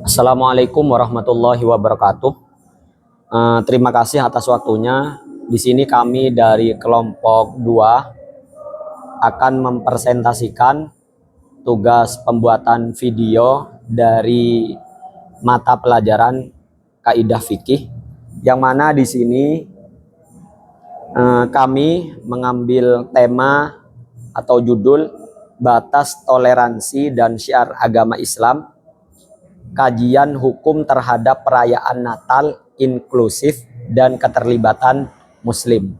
Assalamualaikum warahmatullahi wabarakatuh. Terima kasih atas waktunya. Di sini kami dari kelompok 2 akan mempresentasikan tugas pembuatan video dari mata pelajaran Kaidah Fikih, yang mana di sini kami mengambil tema atau judul Batas Toleransi dan Syiar Agama Islam, kajian hukum terhadap perayaan Natal inklusif dan keterlibatan Muslim.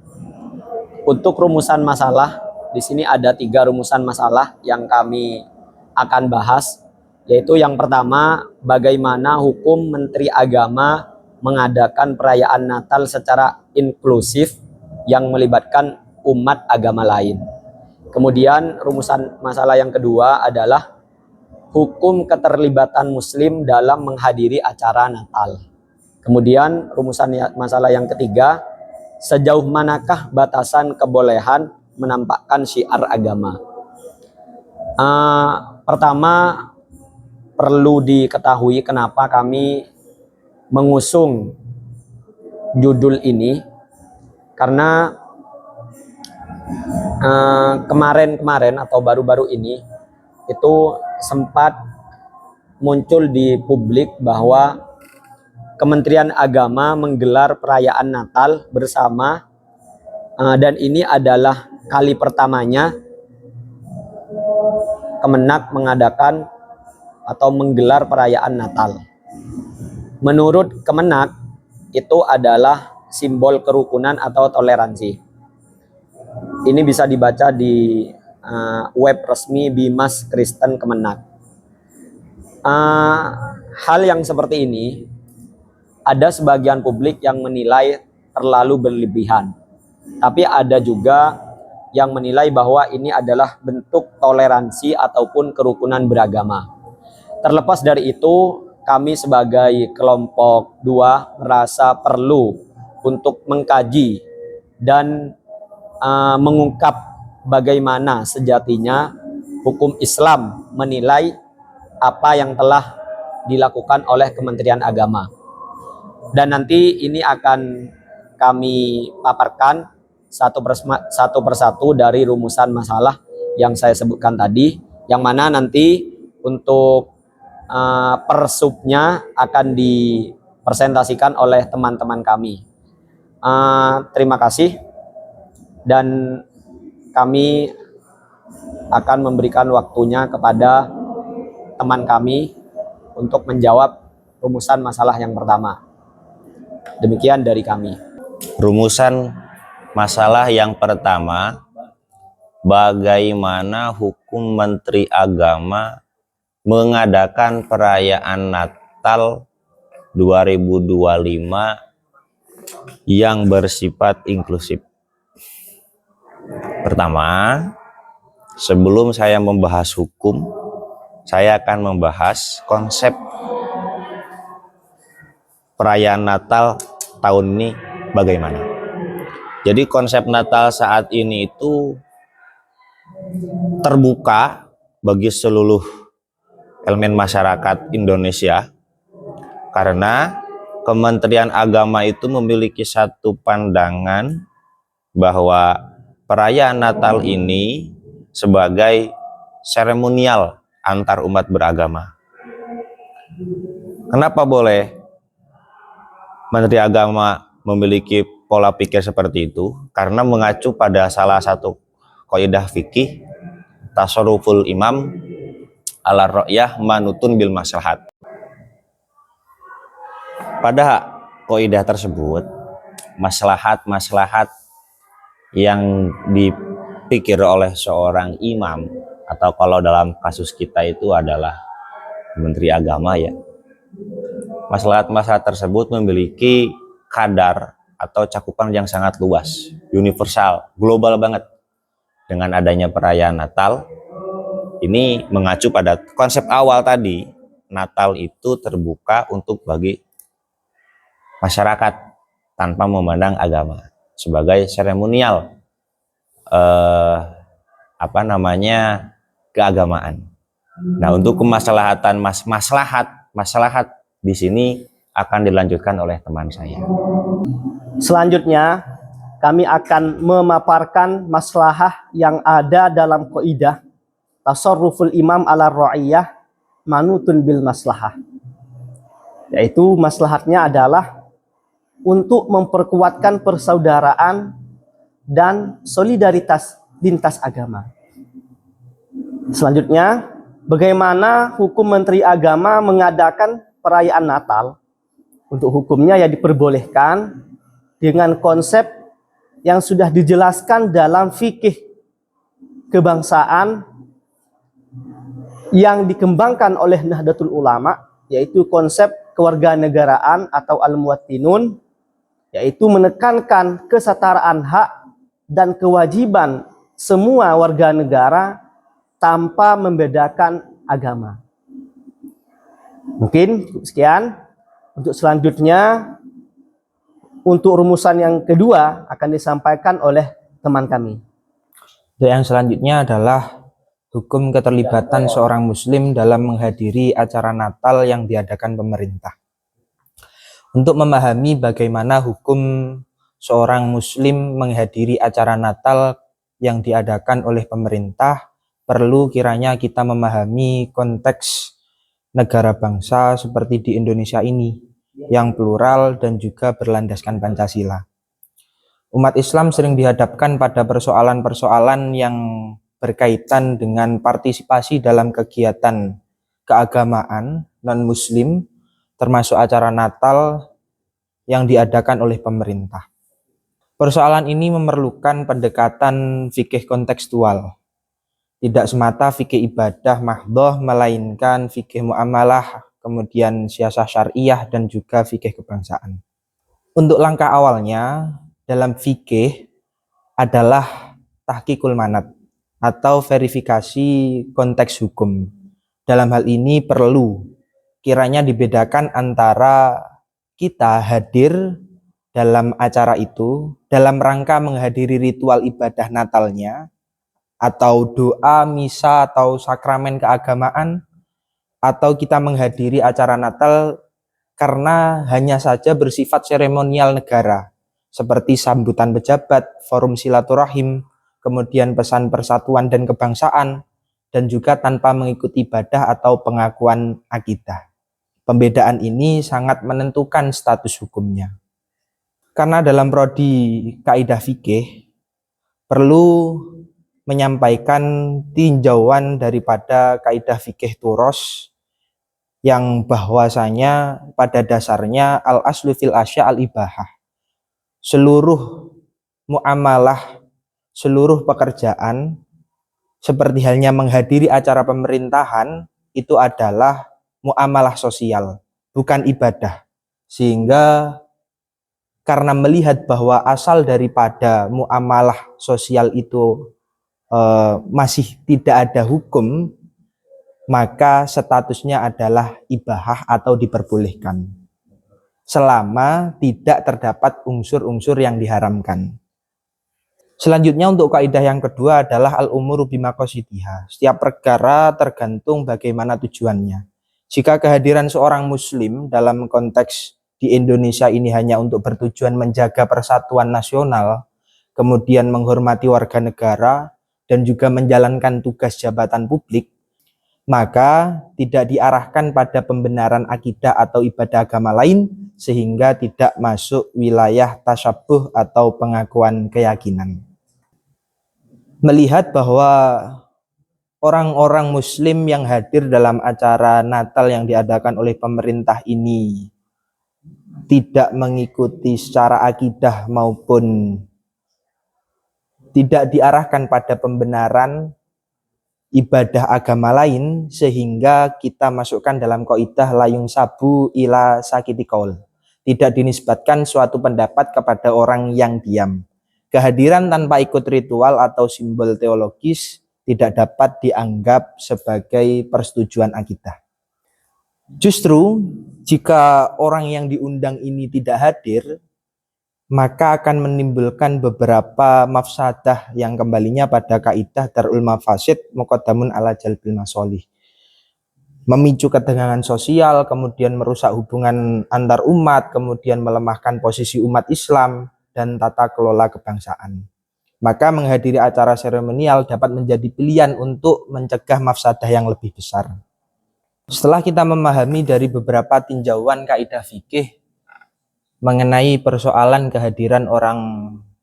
Untuk rumusan masalah, di sini ada 3 rumusan masalah yang kami akan bahas, yaitu yang pertama, bagaimana hukum Menteri Agama mengadakan perayaan Natal secara inklusif yang melibatkan umat agama lain. Kemudian rumusan masalah yang kedua adalah hukum keterlibatan Muslim dalam menghadiri acara Natal. Kemudian rumusan masalah yang ketiga, sejauh manakah batasan kebolehan menampakkan syiar agama. Pertama, perlu diketahui kenapa kami mengusung judul ini, karena kemarin-kemarin atau baru-baru ini itu sempat muncul di publik bahwa Kementerian Agama menggelar perayaan Natal bersama, dan ini adalah kali pertamanya Kemenak mengadakan atau menggelar perayaan Natal. Menurut Kemenak, itu adalah simbol kerukunan atau toleransi. Ini bisa dibaca di web resmi Bimas Kristen Kemenak. Hal yang seperti ini ada sebagian publik yang menilai terlalu berlebihan, tapi ada juga yang menilai bahwa ini adalah bentuk toleransi ataupun kerukunan beragama. Terlepas dari itu, kami sebagai kelompok 2 merasa perlu untuk mengkaji dan mengungkap bagaimana sejatinya hukum Islam menilai apa yang telah dilakukan oleh Kementerian Agama. Dan nanti ini akan kami paparkan satu persatu dari rumusan masalah yang saya sebutkan tadi, yang mana nanti untuk persubnya akan dipresentasikan oleh teman-teman kami. Terima kasih, dan kami akan memberikan waktunya kepada teman kami untuk menjawab rumusan masalah yang pertama. Demikian dari kami. Rumusan masalah yang pertama, bagaimana hukum Menteri Agama mengadakan perayaan Natal 2025 yang bersifat inklusif. Pertama, sebelum saya membahas hukum, saya akan membahas konsep perayaan Natal tahun ini bagaimana. Jadi konsep Natal saat ini itu terbuka bagi seluruh elemen masyarakat Indonesia, karena Kementerian Agama itu memiliki satu pandangan bahwa perayaan Natal ini sebagai seremonial antar umat beragama. Kenapa boleh Menteri Agama memiliki pola pikir seperti itu? Karena mengacu pada salah satu kaidah fikih, tasarruful imam ala ra'yah manutun bil maslahat. Pada kaidah tersebut, maslahat yang dipikir oleh seorang imam, atau kalau dalam kasus kita itu adalah Menteri Agama ya, maslahat tersebut memiliki kadar atau cakupan yang sangat luas, universal, global banget. Dengan adanya perayaan Natal, ini mengacu pada konsep awal tadi, Natal itu terbuka untuk bagi masyarakat tanpa memandang agama, sebagai seremonial keagamaan. Nah, untuk kemaslahatan maslahat maslahat di sini akan dilanjutkan oleh teman saya. Selanjutnya, kami akan memaparkan maslahah yang ada dalam kaidah tasarruful imam ala ra'iyah manutun bil maslahah. Yaitu maslahatnya adalah untuk memperkuatkan persaudaraan dan solidaritas lintas agama. Selanjutnya, bagaimana hukum Menteri Agama mengadakan perayaan Natal? Untuk hukumnya ya diperbolehkan dengan konsep yang sudah dijelaskan dalam fikih kebangsaan yang dikembangkan oleh Nahdlatul Ulama, yaitu konsep kewarganegaraan atau al-muwattinun, yaitu menekankan kesetaraan hak dan kewajiban semua warga negara tanpa membedakan agama. Mungkin sekian. Untuk selanjutnya, untuk rumusan yang kedua akan disampaikan oleh teman kami. Yang selanjutnya adalah hukum keterlibatan seorang muslim dalam menghadiri acara Natal yang diadakan pemerintah. Untuk memahami bagaimana hukum seorang muslim menghadiri acara Natal yang diadakan oleh pemerintah, perlu kiranya kita memahami konteks negara bangsa seperti di Indonesia ini, yang plural dan juga berlandaskan Pancasila. Umat Islam sering dihadapkan pada persoalan-persoalan yang berkaitan dengan partisipasi dalam kegiatan keagamaan non-muslim, termasuk acara Natal yang diadakan oleh pemerintah. Persoalan ini memerlukan pendekatan fikih kontekstual. Tidak semata fikih ibadah mahdhah, melainkan fikih muamalah, kemudian siasah syariah, dan juga fikih kebangsaan. Untuk langkah awalnya dalam fikih adalah tahqiqul manat atau verifikasi konteks hukum. Dalam hal ini perlu kiranya dibedakan antara kita hadir dalam acara itu dalam rangka menghadiri ritual ibadah Natalnya, atau doa, misa, atau sakramen keagamaan, atau kita menghadiri acara Natal karena hanya saja bersifat seremonial negara, seperti sambutan pejabat, forum silaturahim, kemudian pesan persatuan dan kebangsaan, dan juga tanpa mengikuti ibadah atau pengakuan akidah. Pembedaan ini sangat menentukan status hukumnya. Karena dalam prodi kaidah fikih perlu menyampaikan tinjauan daripada kaidah fikih turos yang bahwasanya pada dasarnya al aslu fil asya al ibahah. Seluruh muamalah, seluruh pekerjaan seperti halnya menghadiri acara pemerintahan itu adalah muamalah sosial, bukan ibadah. Sehingga karena melihat bahwa asal daripada muamalah sosial itu masih tidak ada hukum, maka statusnya adalah ibahah atau diperbolehkan selama tidak terdapat unsur-unsur yang diharamkan. Selanjutnya untuk kaidah yang kedua adalah al-umuru bimaqasidiha. Setiap perkara tergantung bagaimana tujuannya. Jika kehadiran seorang muslim dalam konteks di Indonesia ini hanya untuk bertujuan menjaga persatuan nasional, kemudian menghormati warga negara, dan juga menjalankan tugas jabatan publik, maka tidak diarahkan pada pembenaran akidah atau ibadah agama lain, sehingga tidak masuk wilayah tasyabuh atau pengakuan keyakinan. Melihat bahwa orang-orang muslim yang hadir dalam acara Natal yang diadakan oleh pemerintah ini tidak mengikuti secara akidah maupun tidak diarahkan pada pembenaran ibadah agama lain, sehingga kita masukkan dalam kaidah layung sabu ila sakiti qaul. Tidak dinisbatkan suatu pendapat kepada orang yang diam. Kehadiran tanpa ikut ritual atau simbol teologis tidak dapat dianggap sebagai persetujuan akidah. Justru jika orang yang diundang ini tidak hadir, maka akan menimbulkan beberapa mafsadah yang kembalinya pada kaidah darul mafasid muqaddamun ala jalbil masolih, memicu ketegangan sosial, kemudian merusak hubungan antar umat, kemudian melemahkan posisi umat Islam dan tata kelola kebangsaan. Maka menghadiri acara seremonial dapat menjadi pilihan untuk mencegah mafsadah yang lebih besar. Setelah kita memahami dari beberapa tinjauan kaidah fikih mengenai persoalan kehadiran orang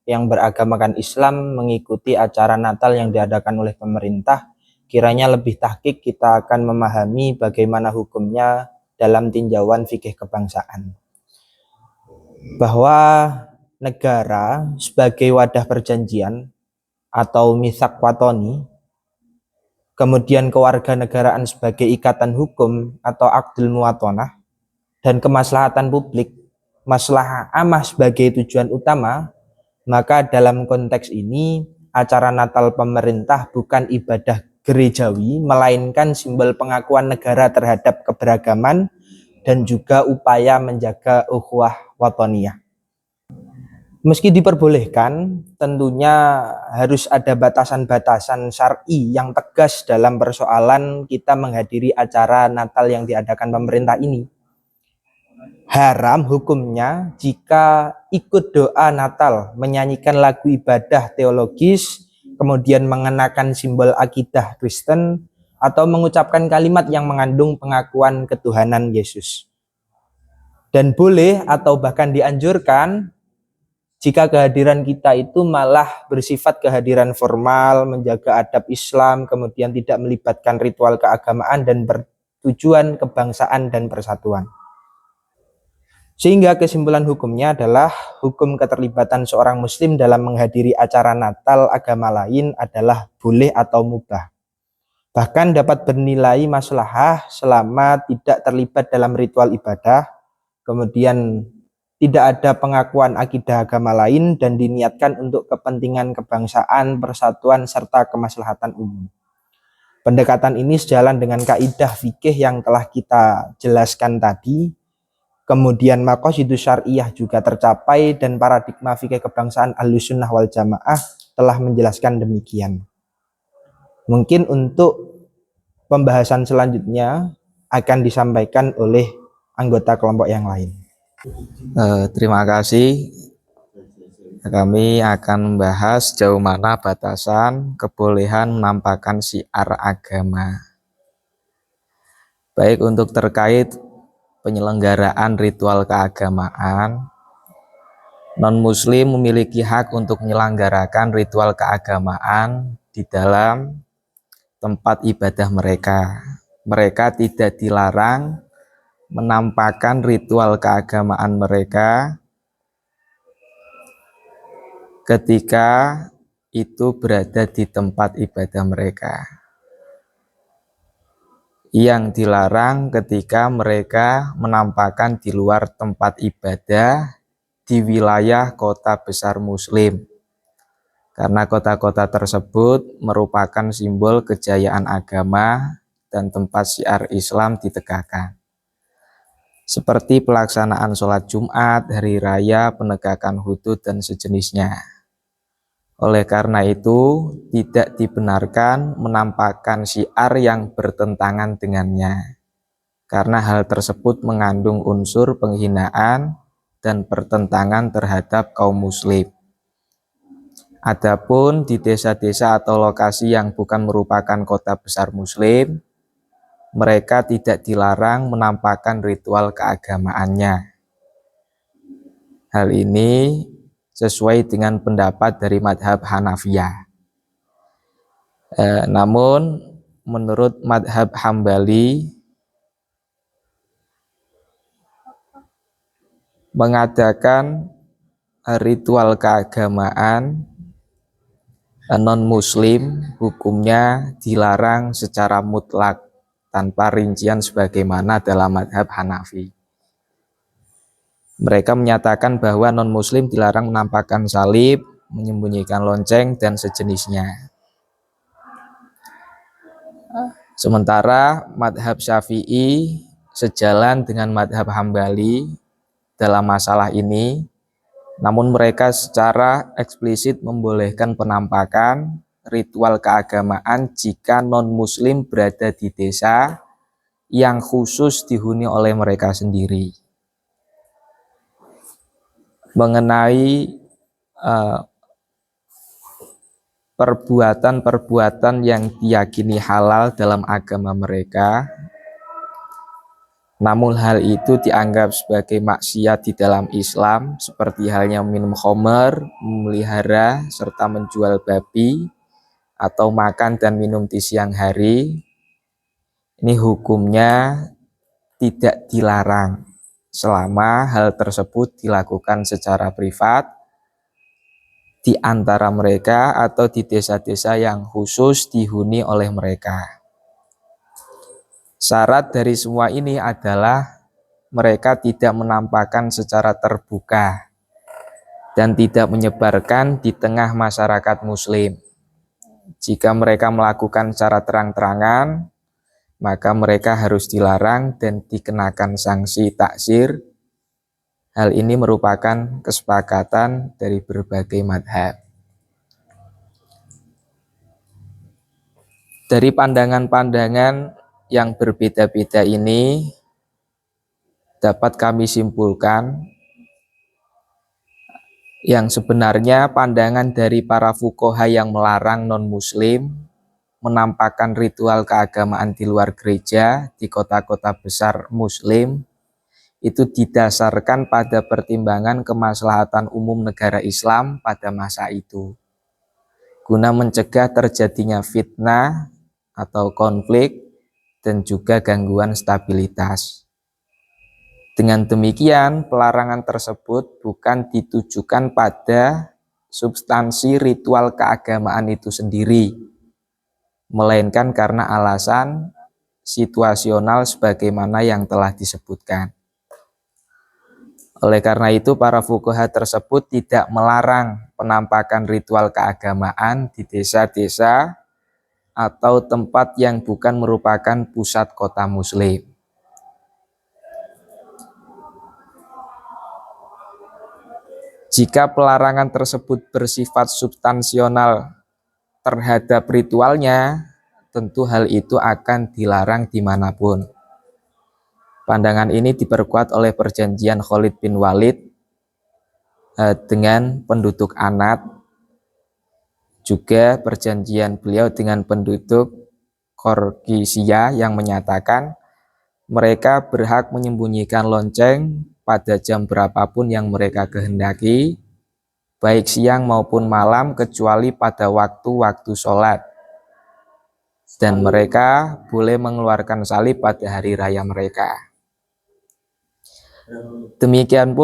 yang beragamakan Islam mengikuti acara Natal yang diadakan oleh pemerintah, kiranya lebih tahqiq kita akan memahami bagaimana hukumnya dalam tinjauan fikih kebangsaan. Bahwa negara sebagai wadah perjanjian atau mitsak watoni, kemudian kewarganegaraan sebagai ikatan hukum atau akdul muwatonah, dan kemaslahatan publik, maslahah amah sebagai tujuan utama, maka dalam konteks ini acara Natal pemerintah bukan ibadah gerejawi, melainkan simbol pengakuan negara terhadap keberagaman dan juga upaya menjaga ukhuwah watoniyah. Meski diperbolehkan, tentunya harus ada batasan-batasan syar'i yang tegas dalam persoalan kita menghadiri acara Natal yang diadakan pemerintah ini. Haram hukumnya jika ikut doa Natal, menyanyikan lagu ibadah teologis, kemudian mengenakan simbol akidah Kristen, atau mengucapkan kalimat yang mengandung pengakuan ketuhanan Yesus. Dan boleh atau bahkan dianjurkan jika kehadiran kita itu malah bersifat kehadiran formal, menjaga adab Islam, kemudian tidak melibatkan ritual keagamaan dan bertujuan kebangsaan dan persatuan. Sehingga kesimpulan hukumnya adalah hukum keterlibatan seorang muslim dalam menghadiri acara Natal agama lain adalah boleh atau mubah. Bahkan dapat bernilai maslahah selama tidak terlibat dalam ritual ibadah, kemudian tidak ada pengakuan akidah agama lain dan diniatkan untuk kepentingan kebangsaan, persatuan, serta kemaslahatan umum. Pendekatan ini sejalan dengan kaidah fikih yang telah kita jelaskan tadi. Kemudian maqasidus syariah juga tercapai dan paradigma fikih kebangsaan Ahlussunnah wal Jamaah telah menjelaskan demikian. Mungkin untuk pembahasan selanjutnya akan disampaikan oleh anggota kelompok yang lain. Terima kasih. Kami akan membahas sejauh mana batasan kebolehan menampakkan syiar agama. Baik untuk terkait penyelenggaraan ritual keagamaan, non-muslim memiliki hak untuk menyelenggarakan ritual keagamaan di dalam tempat ibadah mereka. Mereka tidak dilarang menampakkan ritual keagamaan mereka ketika itu berada di tempat ibadah mereka. Yang dilarang ketika mereka menampakkan di luar tempat ibadah di wilayah kota besar muslim, karena kota-kota tersebut merupakan simbol kejayaan agama dan tempat syiar Islam ditegakkan, seperti pelaksanaan sholat Jumat, hari raya, penegakan hudud, dan sejenisnya. Oleh karena itu, tidak dibenarkan menampakkan syiar yang bertentangan dengannya, karena hal tersebut mengandung unsur penghinaan dan pertentangan terhadap kaum muslim. Adapun di desa-desa atau lokasi yang bukan merupakan kota besar muslim, mereka tidak dilarang menampakkan ritual keagamaannya. Hal ini sesuai dengan pendapat dari madhab Hanafiyah. Namun menurut madhab Hambali, mengadakan ritual keagamaan non-muslim hukumnya dilarang secara mutlak tanpa rincian sebagaimana dalam madhab Hanafi. Mereka menyatakan bahwa non-muslim dilarang menampakkan salib, menyembunyikan lonceng, dan sejenisnya. Sementara madhab Syafi'i sejalan dengan madhab Hambali dalam masalah ini, namun mereka secara eksplisit membolehkan penampakan ritual keagamaan jika non-muslim berada di desa yang khusus dihuni oleh mereka sendiri. Mengenai perbuatan-perbuatan yang diyakini halal dalam agama mereka, namun hal itu dianggap sebagai maksiat di dalam Islam, seperti halnya minum khamr, memelihara, serta menjual babi, atau makan dan minum di siang hari. Ini hukumnya tidak dilarang selama hal tersebut dilakukan secara privat di antara mereka atau di desa-desa yang khusus dihuni oleh mereka. Syarat dari semua ini adalah mereka tidak menampakkan secara terbuka dan tidak menyebarkan di tengah masyarakat muslim. Jika mereka melakukan secara terang-terangan, maka mereka harus dilarang dan dikenakan sanksi taksir. Hal ini merupakan kesepakatan dari berbagai madhab. Dari pandangan-pandangan yang berbeda-beda ini, dapat kami simpulkan yang sebenarnya pandangan dari para fuqaha yang melarang non-muslim menampakkan ritual keagamaan di luar gereja di kota-kota besar muslim itu didasarkan pada pertimbangan kemaslahatan umum negara Islam pada masa itu, guna mencegah terjadinya fitnah atau konflik dan juga gangguan stabilitas. Dengan demikian, pelarangan tersebut bukan ditujukan pada substansi ritual keagamaan itu sendiri, melainkan karena alasan situasional sebagaimana yang telah disebutkan. Oleh karena itu, para fuqaha tersebut tidak melarang penampakan ritual keagamaan di desa-desa atau tempat yang bukan merupakan pusat kota muslim. Jika pelarangan tersebut bersifat substansional terhadap ritualnya, tentu hal itu akan dilarang dimanapun. Pandangan ini diperkuat oleh perjanjian Khalid bin Walid dengan penduduk Anat, juga perjanjian beliau dengan penduduk Korkisia yang menyatakan mereka berhak menyembunyikan lonceng pada jam berapapun yang mereka kehendaki, baik siang maupun malam kecuali pada waktu-waktu sholat. Dan mereka boleh mengeluarkan salib pada hari raya mereka. Demikian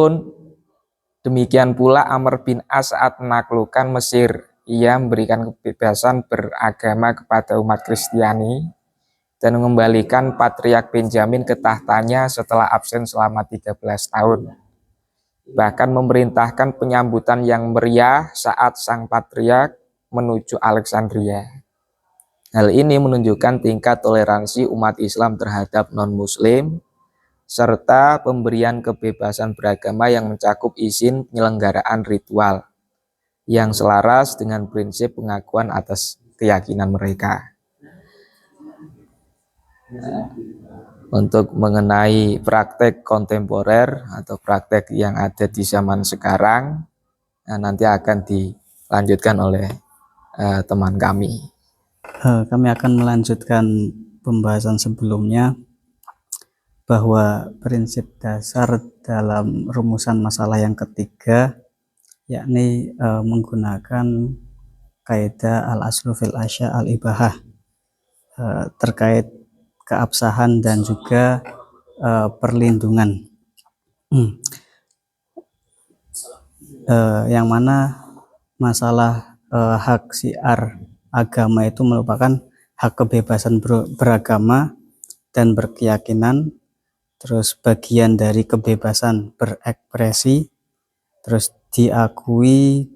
pula Amr bin As saat menaklukkan Mesir. Ia memberikan kebebasan beragama kepada umat Kristiani dan mengembalikan Patriark Benjamin ke tahtanya setelah absen selama 13 tahun. Bahkan memerintahkan penyambutan yang meriah saat sang Patriark menuju Alexandria. Hal ini menunjukkan tingkat toleransi umat Islam terhadap non-muslim, serta pemberian kebebasan beragama yang mencakup izin penyelenggaraan ritual yang selaras dengan prinsip pengakuan atas keyakinan mereka. Untuk mengenai praktek kontemporer atau praktek yang ada di zaman sekarang, nanti akan dilanjutkan oleh teman kami. Kami akan melanjutkan pembahasan sebelumnya, bahwa prinsip dasar dalam rumusan masalah yang ketiga yakni menggunakan kaidah al-aslu fil asya al-ibahah terkait keabsahan dan juga perlindungan, yang mana masalah hak syiar agama itu merupakan hak kebebasan beragama dan berkeyakinan, terus bagian dari kebebasan berekspresi, terus diakui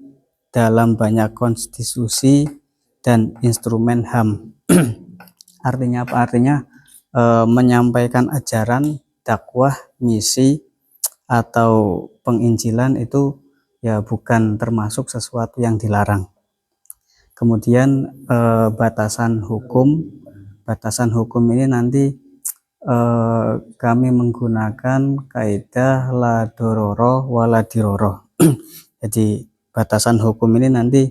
dalam banyak konstitusi dan instrumen HAM. Artinya apa? Artinya menyampaikan ajaran, dakwah, misi, atau penginjilan itu ya bukan termasuk sesuatu yang dilarang. Kemudian batasan hukum ini nanti kami menggunakan kaidah la dororo wala diroro. Jadi batasan hukum ini nanti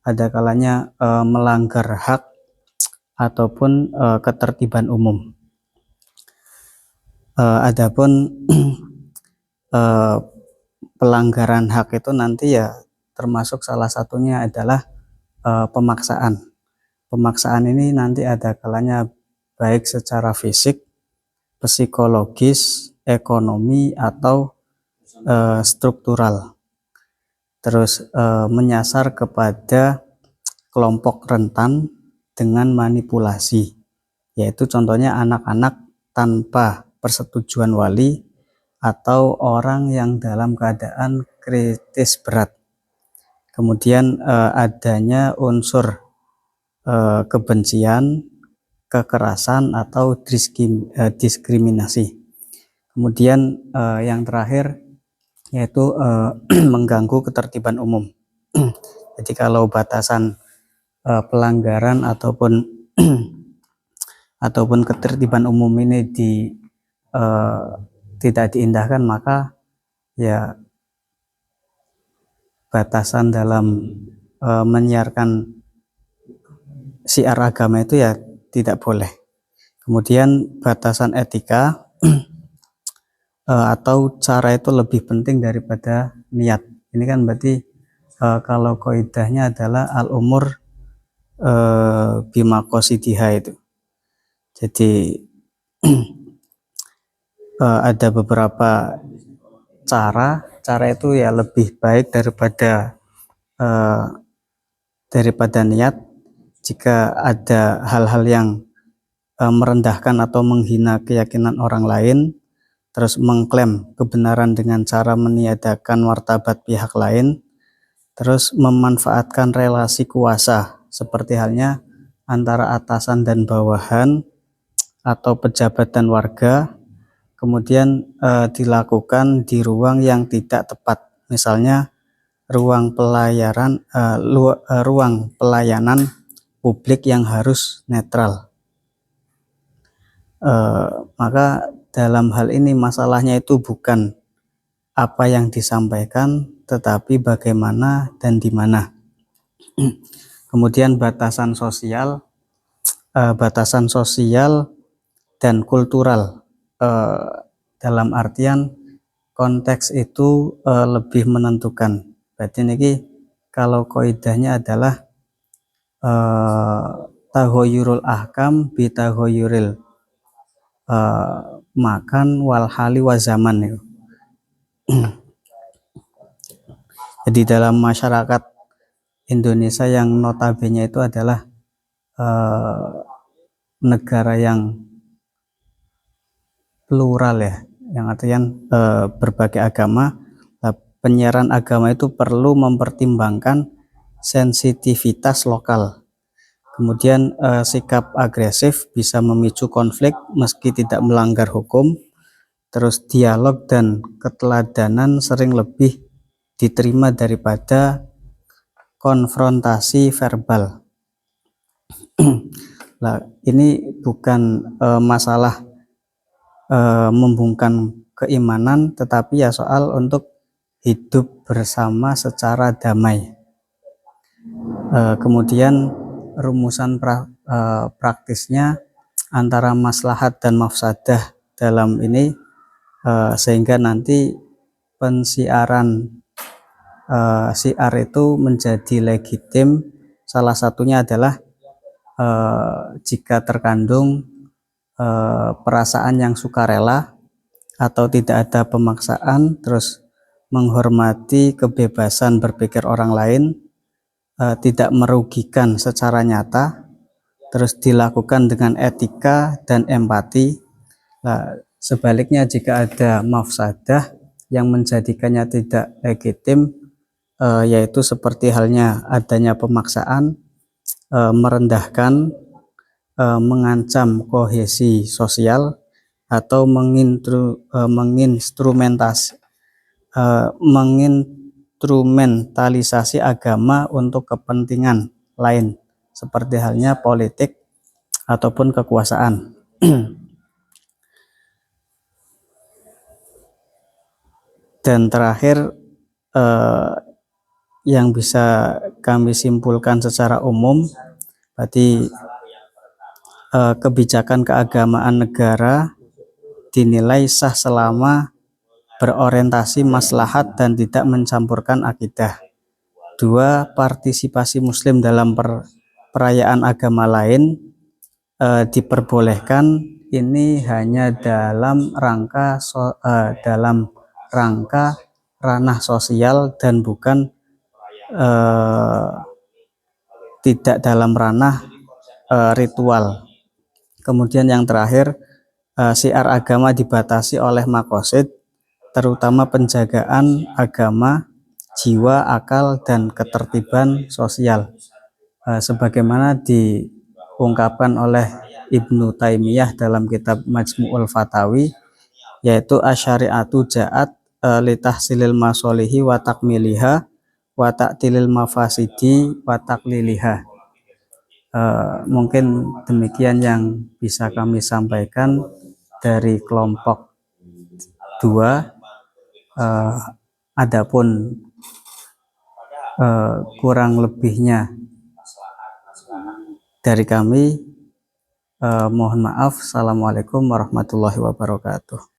ada kalanya melanggar hak ataupun ketertiban umum. Adapun pelanggaran hak itu nanti ya termasuk salah satunya adalah pemaksaan. Pemaksaan ini nanti ada kalanya baik secara fisik, psikologis, ekonomi, atau struktural. Terus menyasar kepada kelompok rentan dengan manipulasi, yaitu contohnya anak-anak tanpa persetujuan wali atau orang yang dalam keadaan kritis berat. Kemudian adanya unsur kebencian, kekerasan, atau diskriminasi. Kemudian yang terakhir yaitu mengganggu ketertiban umum. Jadi kalau batasan pelanggaran ataupun ketertiban umum ini tidak diindahkan, maka ya batasan dalam menyiarkan syiar agama itu ya tidak boleh. Kemudian batasan etika atau cara itu lebih penting daripada niat. Ini kan berarti kalau kaidahnya adalah al-umur bima qasidiha itu. Jadi ada beberapa cara itu ya lebih baik daripada niat. Jika ada hal-hal yang merendahkan atau menghina keyakinan orang lain, terus mengklaim kebenaran dengan cara meniadakan martabat pihak lain, terus memanfaatkan relasi kuasa seperti halnya antara atasan dan bawahan atau pejabat dan warga, kemudian dilakukan di ruang yang tidak tepat, misalnya ruang pelayanan publik yang harus netral. Maka dalam hal ini masalahnya itu bukan apa yang disampaikan, tetapi bagaimana dan di mana. Kemudian batasan sosial dan kultural, dalam artian konteks itu lebih menentukan. Berarti ini kalau kaidahnya adalah tahoyurul ahkam bi tahoyuril makan wal hali wa zaman itu. Jadi dalam masyarakat Indonesia yang notabene itu adalah negara yang plural ya, yang artian berbagai agama. Penyiaran agama itu perlu mempertimbangkan sensitivitas lokal. Kemudian sikap agresif bisa memicu konflik meski tidak melanggar hukum. Terus dialog dan keteladanan sering lebih diterima daripada konfrontasi verbal. Nah, ini bukan masalah membungkam keimanan, tetapi ya soal untuk hidup bersama secara damai. Kemudian rumusan praktisnya antara maslahat dan mafsadah dalam ini, sehingga nanti pensiaran syiar itu menjadi legitim. Salah satunya adalah jika terkandung perasaan yang sukarela atau tidak ada pemaksaan, terus menghormati kebebasan berpikir orang lain, tidak merugikan secara nyata, terus dilakukan dengan etika dan empati. Sebaliknya jika ada mafsadah yang menjadikannya tidak legitim, yaitu seperti halnya adanya pemaksaan, merendahkan, mengancam kohesi sosial, atau menginstrumentalisasi agama untuk kepentingan lain seperti halnya politik ataupun kekuasaan. Dan terakhir, yang bisa kami simpulkan secara umum, berarti kebijakan keagamaan negara dinilai sah selama berorientasi maslahat dan tidak mencampurkan akidah. 2, partisipasi Muslim dalam perayaan agama lain diperbolehkan, ini hanya dalam rangka ranah sosial dan bukan tidak dalam ranah ritual. Kemudian yang terakhir, syiar agama dibatasi oleh maqasid, terutama penjagaan agama, jiwa, akal, dan ketertiban sosial. Sebagaimana diungkapkan oleh Ibnu Taimiyah dalam kitab Majmu'ul Fatawi, yaitu asyariatu ja'at litahsilil masolihi wa takmiliha wa ta'tilil mafasidi wa takliliha. Mungkin demikian yang bisa kami sampaikan dari kelompok 2. Adapun kurang lebihnya dari kami, mohon maaf. Assalamualaikum warahmatullahi wabarakatuh.